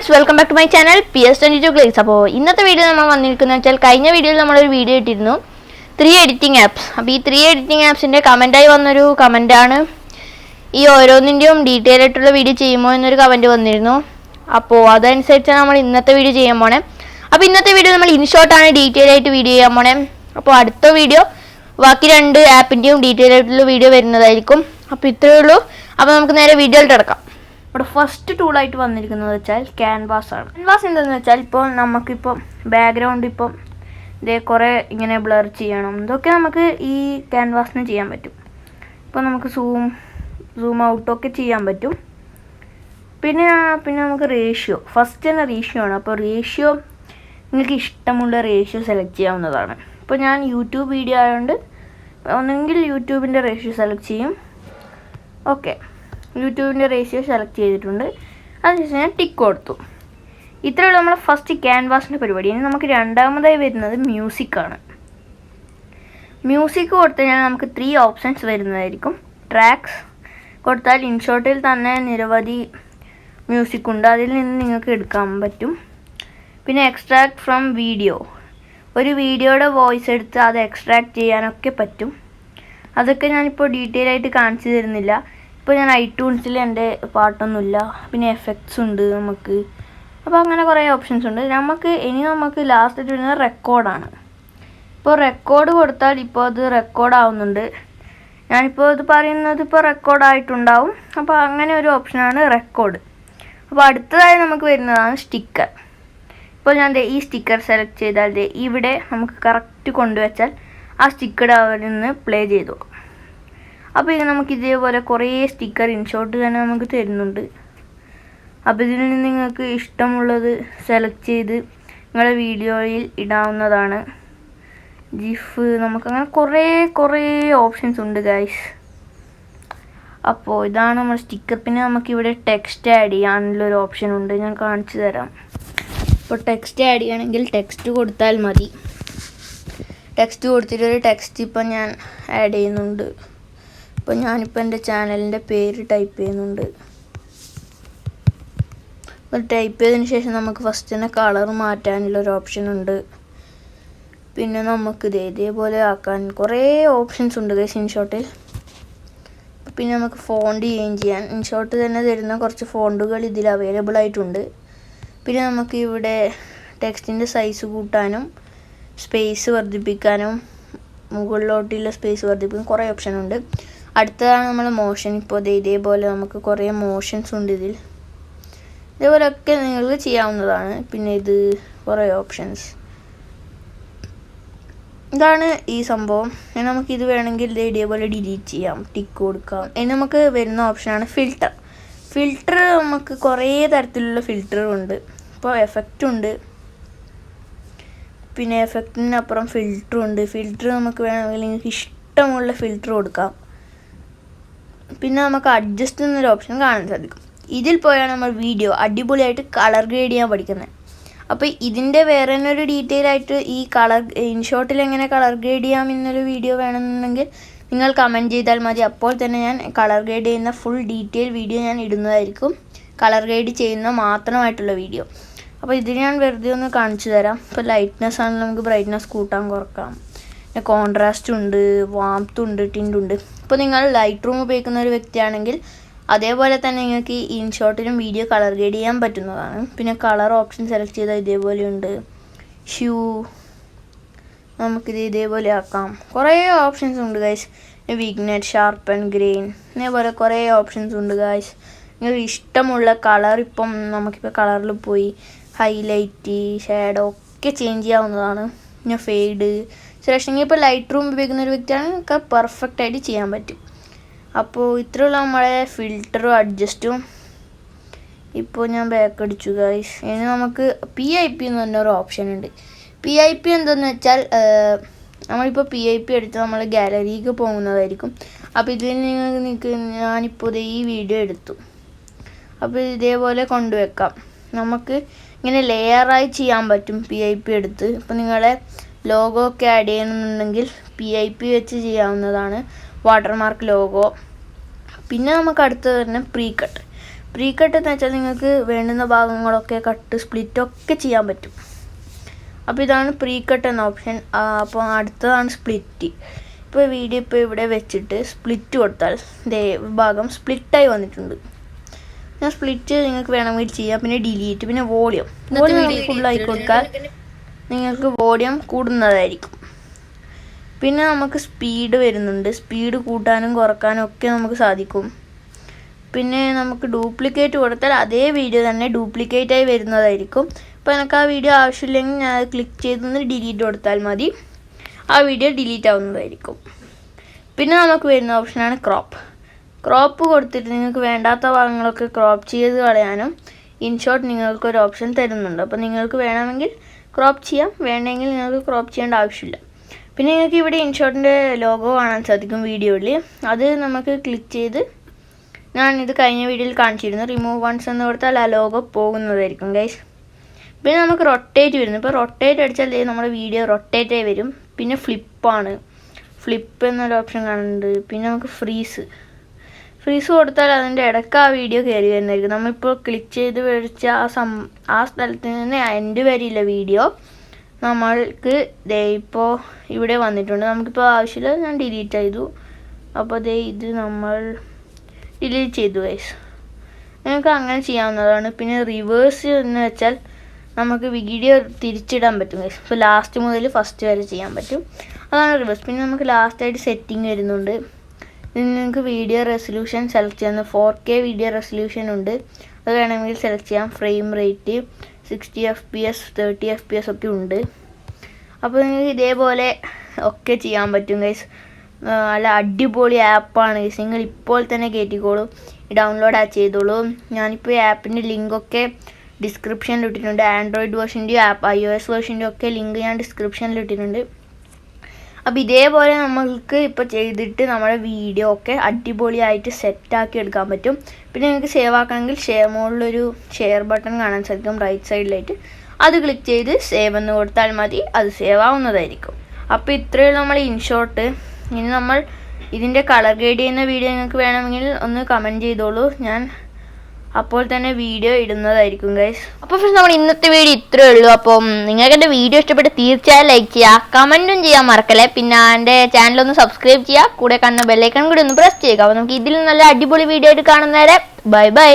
friends, welcome back to my channel PS22 Glitz. അപ്പോൾ ഇന്നത്തെ video നമ്മൾ വന്നിരിക്കുന്നത് വെച്ചാൽ കഴിഞ്ഞ വീഡിയോയിൽ നമ്മളൊരു വീഡിയോ ഇട്ടിരുന്നു 3 എഡിറ്റിംഗ് ആപ്സ്. അപ്പോൾ ഈ 3 എഡിറ്റിംഗ് ആപ്സിൻ്റെ കമൻറ്റായി വന്നൊരു കമൻറ്റാണ് ഈ ഓരോന്നിൻ്റെയും ഡീറ്റെയിൽ ആയിട്ടുള്ള വീഡിയോ ചെയ്യുമോ എന്നൊരു കമൻറ്റ് വന്നിരുന്നു. അപ്പോൾ അതനുസരിച്ചാണ് നമ്മൾ ഇന്നത്തെ വീഡിയോ ചെയ്യാൻ പോണേ. അപ്പോൾ ഇന്നത്തെ വീഡിയോ നമ്മൾ ഇൻഷോട്ടാണ് ഡീറ്റെയിൽ ആയിട്ട് വീഡിയോ ചെയ്യാൻ പോണേ. അപ്പോൾ അടുത്ത വീഡിയോ ബാക്കി 2 ആപ്പിൻ്റെയും ഡീറ്റെയിൽ ആയിട്ടുള്ള വീഡിയോ വരുന്നതായിരിക്കും. അപ്പോൾ ഇത്രയേ ഉള്ളൂ. അപ്പോൾ നമുക്ക് നേരെ വീഡിയോയിലോട്ട് കിടക്കാം. ഇവിടെ ഫസ്റ്റ് ടൂളായിട്ട് വന്നിരിക്കുന്നത് വെച്ചാൽ ക്യാൻവാസ് ആണ്. ക്യാൻവാസ് എന്താണെന്ന് വെച്ചാൽ ഇപ്പോൾ നമുക്കിപ്പോൾ ബാക്ക്ഗ്രൗണ്ട് ഇപ്പം ഇതേ കുറേ ഇങ്ങനെ ബ്ലർ ചെയ്യണം, ഇതൊക്കെ നമുക്ക് ഈ ക്യാൻവാസിന് ചെയ്യാൻ പറ്റും. ഇപ്പോൾ നമുക്ക് സൂം ഔട്ടൊക്കെ ചെയ്യാൻ പറ്റും. പിന്നെ നമുക്ക് റേഷ്യോ, ഫസ്റ്റ് തന്നെ റേഷ്യോ ആണ്. അപ്പോൾ റേഷ്യോ നിങ്ങൾക്ക് ഇഷ്ടമുള്ള റേഷ്യോ സെലക്ട് ചെയ്യാവുന്നതാണ്. ഇപ്പോൾ ഞാൻ യൂട്യൂബ് വീഡിയോ ആയതുകൊണ്ട് ഒന്നെങ്കിൽ യൂട്യൂബിൻ്റെ റേഷ്യോ സെലക്ട് ചെയ്യും. ഓക്കെ, യൂട്യൂബിൻ്റെ റേഷ്യോ സെലക്ട് ചെയ്തിട്ടുണ്ട്. അതിനുശേഷം ഞാൻ ടിക്ക് കൊടുത്തു. ഇത്രയുള്ള നമ്മൾ ഫസ്റ്റ് ക്യാൻവാസിൻ്റെ പരിപാടി. ഇനി നമുക്ക് രണ്ടാമതായി വരുന്നത് മ്യൂസിക്കാണ്. മ്യൂസിക് കൊടുത്തു കഴിഞ്ഞാൽ നമുക്ക് 3 ഓപ്ഷൻസ് വരുന്നതായിരിക്കും. ട്രാക്സ് കൊടുത്താൽ ഇൻഷോട്ടിൽ തന്നെ നിരവധി മ്യൂസിക് ഉണ്ട്, അതിൽ നിന്ന് നിങ്ങൾക്ക് എടുക്കാൻ പറ്റും. പിന്നെ എക്സ്ട്രാക്ട് ഫ്രം വീഡിയോ, ഒരു വീഡിയോയുടെ വോയിസ് എടുത്ത് അത് എക്സ്ട്രാക്ട് ചെയ്യാനൊക്കെ പറ്റും. അതൊക്കെ ഞാനിപ്പോൾ ഡീറ്റെയിൽ ആയിട്ട് കാണിച്ചു തരുന്നില്ല. ഇപ്പോൾ ഞാൻ ഐട്യൂൺസിൽ എൻ്റെ പാട്ടൊന്നുമില്ല. പിന്നെ എഫക്ട്സ് ഉണ്ട് നമുക്ക്. അപ്പോൾ അങ്ങനെ കുറേ ഓപ്ഷൻസ് ഉണ്ട്. നമുക്ക് ലാസ്റ്റ് വരുന്നത് റെക്കോർഡാണ്. ഇപ്പോൾ റെക്കോർഡ് കൊടുത്താൽ ഇപ്പോൾ അത് റെക്കോർഡ് ആവുന്നുണ്ട്. ഞാനിപ്പോൾ ഇത് പറയുന്നത് ഇപ്പോൾ റെക്കോർഡായിട്ടുണ്ടാവും. അപ്പോൾ അങ്ങനെ ഒരു ഓപ്ഷനാണ് റെക്കോർഡ്. അപ്പോൾ അടുത്തതായി നമുക്ക് വരുന്നതാണ് സ്റ്റിക്കർ. ഇപ്പോൾ ഞാൻ ഈ സ്റ്റിക്കർ സെലക്ട് ചെയ്താൽ ഇവിടെ നമുക്ക് കറക്റ്റ് കൊണ്ടുവച്ചാൽ ആ സ്റ്റിക്കർ അവിടെ നിന്ന് പ്ലേ ചെയ്തു. അപ്പോൾ ഇത് നമുക്ക് ഇതേപോലെ കുറേ സ്റ്റിക്കർ ഇൻഷോട്ട് തന്നെ നമുക്ക് തരുന്നുണ്ട്. അപ്പോൾ ഇതിൽ നിന്ന് നിങ്ങൾക്ക് ഇഷ്ടമുള്ളത് സെലക്ട് ചെയ്ത് നിങ്ങളുടെ വീഡിയോയിൽ ഇടാവുന്നതാണ്. ജിഫ്, നമുക്കങ്ങനെ കുറേ ഓപ്ഷൻസ് ഉണ്ട് ഗൈസ്. അപ്പോൾ ഇതാണ് നമ്മുടെ സ്റ്റിക്കർ. പിന്നെ നമുക്കിവിടെ ടെക്സ്റ്റ് ആഡ് ചെയ്യാനുള്ളൊരു ഓപ്ഷൻ ഉണ്ട്, ഞാൻ കാണിച്ചു തരാം. ഇപ്പോൾ ടെക്സ്റ്റ് ആഡ് ചെയ്യണമെങ്കിൽ ടെക്സ്റ്റ് കൊടുത്താൽ മതി. ടെക്സ്റ്റ് കൊടുത്തിട്ടൊരു ടെക്സ്റ്റ് ഇപ്പം ഞാൻ ആഡ് ചെയ്യുന്നുണ്ട്. അപ്പോൾ ഞാനിപ്പോൾ എൻ്റെ ചാനലിൻ്റെ പേര് ടൈപ്പ് ചെയ്യുന്നുണ്ട്. അപ്പോൾ ടൈപ്പ് ചെയ്തതിന് ശേഷം നമുക്ക് ഫസ്റ്റ് തന്നെ കളർ മാറ്റാനുള്ളൊരു ഓപ്ഷൻ ഉണ്ട്. പിന്നെ നമുക്ക് ഇതേപോലെ ആക്കാൻ കുറേ ഓപ്ഷൻസ് ഉണ്ട് ഗൈസ് ഇൻഷോട്ടിൽ. പിന്നെ നമുക്ക് ഫോണ്ട് ചെയ്യാൻ ഇൻഷോട്ട് തന്നെ തരുന്ന കുറച്ച് ഫോണ്ടുകൾ ഇതിൽ അവൈലബിൾ ആയിട്ടുണ്ട്. പിന്നെ നമുക്ക് ഇവിടെ ടെക്സ്റ്റിൻ്റെ സൈസ് കൂട്ടാനും സ്പേസ് വർദ്ധിപ്പിക്കാനും മുകളിലോട്ടുള്ള സ്പേസ് വർദ്ധിപ്പിക്കാനും കുറേ ഓപ്ഷൻ ഉണ്ട്. അടുത്തതാണ് നമ്മൾ മോഷൻ. ഇപ്പോൾ ഇതേപോലെ നമുക്ക് കുറേ മോഷൻസ് ഉണ്ട് ഇതിൽ. ഇതേപോലെയൊക്കെ നിങ്ങൾക്ക് ചെയ്യാവുന്നതാണ്. പിന്നെ ഇത് കുറേ ഓപ്ഷൻസ്, ഇതാണ് ഈ സംഭവം. ഇനി നമുക്കിത് വേണമെങ്കിൽ ഇതേപോലെ ഡിലീറ്റ് ചെയ്യാം, ടിക്ക് കൊടുക്കാം. ഇനി നമുക്ക് വരുന്ന ഓപ്ഷനാണ് ഫിൽറ്റർ. ഫിൽറ്റർ നമുക്ക് കുറേ തരത്തിലുള്ള ഫിൽറ്ററുണ്ട്. ഇപ്പോൾ എഫക്റ്റ് ഉണ്ട്, പിന്നെ എഫക്റ്റിനപ്പുറം ഫിൽറ്റർ ഉണ്ട്. ഫിൽറ്റർ നമുക്ക് വേണമെങ്കിൽ നിങ്ങൾക്ക് ഇഷ്ടമുള്ള ഫിൽറ്റർ കൊടുക്കാം. പിന്നെ നമുക്ക് അഡ്ജസ്റ്റ് എന്നൊരു ഓപ്ഷൻ കാണാൻ സാധിക്കും. ഇതിൽ പോയാണ് നമ്മൾ വീഡിയോ അടിപൊളിയായിട്ട് കളർ ഗ്രേഡ് ചെയ്യാൻ പഠിക്കുന്നത്. അപ്പോൾ ഇതിൻ്റെ വേറെ തന്നെ ഒരു ഡീറ്റെയിൽ ആയിട്ട് ഈ ഇൻഷോട്ടിൽ എങ്ങനെ കളർ ഗ്രേഡ് ചെയ്യാം എന്നൊരു വീഡിയോ വേണമെന്നുണ്ടെങ്കിൽ നിങ്ങൾ കമൻറ്റ് ചെയ്താൽ മതി. അപ്പോൾ തന്നെ ഞാൻ കളർ ഗ്രേഡ് ചെയ്യുന്ന ഫുൾ ഡീറ്റെയിൽ വീഡിയോ ഞാൻ ഇടുന്നതായിരിക്കും. കളർ ഗ്രേഡ് ചെയ്യുന്ന മാത്രമായിട്ടുള്ള വീഡിയോ. അപ്പോൾ ഇത് ഞാൻ വെറുതെ ഒന്ന് കാണിച്ചു തരാം. ഇപ്പോൾ ലൈറ്റ്നെസ് ആണെങ്കിൽ നമുക്ക് ബ്രൈറ്റ്നെസ് കൂട്ടാൻ കുറക്കാം. പിന്നെ കോൺട്രാസ്റ്റ് ഉണ്ട്, വാംത്ത് ഉണ്ട്, ടിൻ്റ് ഉണ്ട്. ഇപ്പോൾ നിങ്ങൾ ലൈറ്റ് റൂം ഉപയോഗിക്കുന്ന ഒരു വ്യക്തിയാണെങ്കിൽ അതേപോലെ തന്നെ നിങ്ങൾക്ക് ഈ ഇൻഷോട്ടിലും വീഡിയോ കളർ ഗ്രേഡ് ചെയ്യാൻ പറ്റുന്നതാണ്. പിന്നെ കളർ ഓപ്ഷൻ സെലക്ട് ചെയ്താൽ ഇതേപോലെയുണ്ട്. ഷ്യൂ നമുക്കിത് ഇതേപോലെ ആക്കാം. കുറേ ഓപ്ഷൻസ് ഉണ്ട് ഗൈസ്. വിഗ്നെറ്റ്, ഷാർപ്പൻ, ഗ്രെയിൻ, ഇതേപോലെ കുറേ ഓപ്ഷൻസ് ഉണ്ട് ഗൈസ്. നിങ്ങൾക്ക് ഇഷ്ടമുള്ള കളർ ഇപ്പം നമുക്കിപ്പോൾ കളറിൽ പോയി ഹൈലൈറ്റ്, ഷാഡോ ഒക്കെ ചേഞ്ച് ചെയ്യാവുന്നതാണ്. പിന്നെ ഫെയ്ഡ് സെലക്ഷൻ ഇപ്പോൾ ലൈറ്റ് റൂം ഉപയോഗിക്കുന്ന ഒരു വ്യക്തിയാണ് നമുക്ക് പെർഫെക്റ്റ് ആയിട്ട് ചെയ്യാൻ പറ്റും. അപ്പോൾ ഇത്രയുള്ള നമ്മളെ ഫിൽറ്ററും അഡ്ജസ്റ്റും. ഇപ്പോൾ ഞാൻ ബാക്ക് അടിച്ചു ഗൈസ്. ഇനി നമുക്ക് PIP എന്ന് പറഞ്ഞൊരു ഓപ്ഷൻ ഉണ്ട്. PIP എന്താണെന്ന് വെച്ചാൽ നമ്മളിപ്പോൾ PIP എടുത്ത് നമ്മൾ ഗാലറിക്ക് പോകുന്നതായിരിക്കും. അപ്പോൾ ഇതിൽ നിങ്ങൾക്ക് ഞാനിപ്പോൾ ഈ വീഡിയോ എടുത്തു. അപ്പോൾ ഇതേപോലെ കൊണ്ടുവെക്കാം. നമുക്ക് ഇങ്ങനെ ലെയറായി ചെയ്യാൻ പറ്റും PIP എടുത്ത്. ഇപ്പോൾ നിങ്ങളെ ലോഗോ ഒക്കെ ആഡ് ചെയ്യണമെന്നുണ്ടെങ്കിൽ PIP വെച്ച് ചെയ്യാവുന്നതാണ്. Watermark logo. പിന്നെ നമുക്ക് അടുത്തത് തന്നെ പ്രീ കട്ട് എന്ന് വെച്ചാൽ നിങ്ങൾക്ക് വേണ്ടുന്ന ഭാഗങ്ങളൊക്കെ കട്ട് സ്പ്ലിറ്റ് ഒക്കെ ചെയ്യാൻ പറ്റും. അപ്പോൾ ഇതാണ് പ്രീ കട്ട് എന്ന ഓപ്ഷൻ. അപ്പോൾ അടുത്തതാണ് സ്പ്ലിറ്റ്. ഇപ്പോൾ വീഡിയോ ഇപ്പോൾ ഇവിടെ വെച്ചിട്ട് സ്പ്ലിറ്റ് കൊടുത്താൽ ഇതേ ഭാഗം സ്പ്ലിറ്റായി വന്നിട്ടുണ്ട്. ഞാൻ സ്പ്ലിറ്റ് നിങ്ങൾക്ക് വേണമെങ്കിൽ ചെയ്യാം. പിന്നെ ഡിലീറ്റ്, പിന്നെ വോളിയം ഫുള്ളായി കൊടുത്താൽ നിങ്ങൾക്ക് വോളിയം കൂടുന്നതായിരിക്കും. പിന്നെ നമുക്ക് സ്പീഡ് വരുന്നുണ്ട്. സ്പീഡ് കൂട്ടാനും കുറക്കാനും ഒക്കെ നമുക്ക് സാധിക്കും. പിന്നെ നമുക്ക് ഡ്യൂപ്ലിക്കേറ്റ് കൊടുത്താൽ അതേ വീഡിയോ തന്നെ ഡ്യൂപ്ലിക്കേറ്റായി വരുന്നതായിരിക്കും. അപ്പോൾ എനിക്ക് ആ വീഡിയോ ആവശ്യമില്ലെങ്കിൽ ഞാൻ അത് ക്ലിക്ക് ചെയ്തൊന്ന് ഡിലീറ്റ് കൊടുത്താൽ മതി. ആ വീഡിയോ ഡിലീറ്റ് ആവുന്നതായിരിക്കും. പിന്നെ നമുക്ക് വരുന്ന ഓപ്ഷനാണ് ക്രോപ്പ് കൊടുത്തിട്ട് നിങ്ങൾക്ക് വേണ്ടാത്ത ഭാഗങ്ങളൊക്കെ ക്രോപ്പ് ചെയ്ത് കളയാനും ഇൻഷോട്ട് നിങ്ങൾക്കൊരു ഓപ്ഷൻ തരുന്നുണ്ട്. അപ്പോൾ നിങ്ങൾക്ക് വേണമെങ്കിൽ ക്രോപ്പ് ചെയ്യാം, വേണമെങ്കിൽ നിങ്ങൾക്ക് ക്രോപ്പ് ചെയ്യേണ്ട ആവശ്യമില്ല. പിന്നെ നിങ്ങൾക്ക് ഇവിടെ ഇൻഷോട്ടിൻ്റെ ലോഗോ കാണാൻ സാധിക്കും വീഡിയോയിൽ. അത് നമുക്ക് ക്ലിക്ക് ചെയ്ത് ഞാനിത് കഴിഞ്ഞ വീഡിയോയിൽ കാണിച്ചിരുന്നു. റിമൂവ് വൺസ് എന്ന് കൊടുത്താൽ ആ ലോഗോ പോകുന്നതായിരിക്കും ഗൈസ്. പിന്നെ നമുക്ക് റൊട്ടേറ്റ് വരുന്നു. ഇപ്പോൾ റൊട്ടേറ്റ് അടിച്ചാൽ നമ്മുടെ വീഡിയോ റൊട്ടേറ്റ് ആയി വരും. പിന്നെ ഫ്ലിപ്പ് എന്നൊരു ഓപ്ഷൻ കാണുന്നുണ്ട്. പിന്നെ നമുക്ക് ഫ്രീസ് കൊടുത്താൽ അതിൻ്റെ ഇടയ്ക്ക് ആ വീഡിയോ കയറി വരുന്നതായിരിക്കും. നമ്മളിപ്പോൾ ക്ലിക്ക് ചെയ്ത് വെച്ച ആ സ്ഥലത്ത് നിന്ന് എൻഡ് വരെയുള്ള വീഡിയോ നമ്മൾക്ക് ഇപ്പോൾ ഇവിടെ വന്നിട്ടുണ്ട്. നമുക്കിപ്പോൾ ആവശ്യമില്ല, ഞാൻ ഡിലീറ്റ് ചെയ്തു. അപ്പോൾ ഇത് നമ്മൾ ഡിലീറ്റ് ചെയ്തു ഗൈസ്. നിങ്ങൾക്ക് അങ്ങനെ ചെയ്യാവുന്നതാണ്. പിന്നെ റിവേഴ്സ് എന്ന് വെച്ചാൽ നമുക്ക് വീഡിയോ തിരിച്ചിടാൻ പറ്റും ഗൈസ്. ഇപ്പോൾ ലാസ്റ്റ് മുതൽ ഫസ്റ്റ് വരെ ചെയ്യാൻ പറ്റും. അതാണ് റിവേഴ്സ്. പിന്നെ നമുക്ക് ലാസ്റ്റായിട്ട് സെറ്റിംഗ് വരുന്നുണ്ട്. ഇതിൽ നിങ്ങൾക്ക് വീഡിയോ റെസൊല്യൂഷൻ സെലക്ട് ചെയ്യുന്നത് 4K വീഡിയോ റെസൊല്യൂഷൻ ഉണ്ട്. അത് വേണമെങ്കിൽ സെലക്ട് ചെയ്യാം. ഫ്രെയിം റേറ്റ് 60 FPS 30 FPS ഒക്കെ ഉണ്ട്. അപ്പോൾ നിങ്ങൾക്ക് ഇതേപോലെ ഒക്കെ ചെയ്യാൻ പറ്റും ഗൈസ്. നല്ല അടിപൊളി ആപ്പാണ് ഗൈസ്. നിങ്ങൾ ഇപ്പോൾ തന്നെ കയറ്റിക്കോളൂ, ഡൗൺലോഡ് ചെയ്തോളൂ. ഞാനിപ്പോൾ ഈ ആപ്പിൻ്റെ ലിങ്കൊക്കെ ഡിസ്ക്രിപ്ഷനിൽ ഇട്ടിട്ടുണ്ട്. ആൻഡ്രോയിഡ് വേർഷൻ്റെയും iOS വേർഷൻ്റെയും ഒക്കെ ലിങ്ക് ഞാൻ ഡിസ്ക്രിപ്ഷനിൽ ഇട്ടിട്ടുണ്ട്. അപ്പോൾ ഇതേപോലെ നമ്മൾക്ക് ഇപ്പോൾ ചെയ്തിട്ട് നമ്മുടെ വീഡിയോ ഒക്കെ അടിപൊളിയായിട്ട് സെറ്റാക്കി എടുക്കാൻ പറ്റും. പിന്നെ നിങ്ങൾക്ക് സേവ് ആക്കണമെങ്കിൽ മുകളിലൊരു ഷെയർ ബട്ടൺ കാണാൻ സാധിക്കും റൈറ്റ് സൈഡിലായിട്ട്. അത് ക്ലിക്ക് ചെയ്ത് സേവ് എന്ന് കൊടുത്താൽ മതി, അത് സേവ് ആവുന്നതായിരിക്കും. അപ്പോൾ ഇത്രയുള്ള നമ്മൾ ഇൻഷോട്ട്. ഇനി നമ്മൾ ഇതിൻ്റെ കളർ ഗ്രേഡ് ചെയ്യുന്ന വീഡിയോ നിങ്ങൾക്ക് വേണമെങ്കിൽ ഒന്ന് കമൻറ്റ് ചെയ്തോളൂ. ഞാൻ അപ്പോൾ തന്നെ വീഡിയോ ഇടുന്നതായിരിക്കും ഗൈസ്. അപ്പോൾ ഫ്രണ്ട്സ്, നമ്മൾ ഇന്നത്തെ വീഡിയോ ഇത്രയേ ഉള്ളൂ. അപ്പം നിങ്ങൾക്ക് എൻ്റെ വീഡിയോ ഇഷ്ടപ്പെട്ട് തീർച്ചയായും ലൈക്ക് ചെയ്യുക, കമൻറ്റും ചെയ്യാൻ മറക്കല്ലേ. പിന്നെ എൻ്റെ ചാനലൊന്ന് സബ്സ്ക്രൈബ് ചെയ്യുക, കൂടെ കാണുന്ന ബെല്ലൈക്കൺ കൂടി ഒന്ന് പ്രസ് ചെയ്യുക. അപ്പോൾ നമുക്ക് ഇതിൽ നല്ല അടിപൊളി വീഡിയോ ആയിട്ട് കാണുന്നവരെ ബൈ.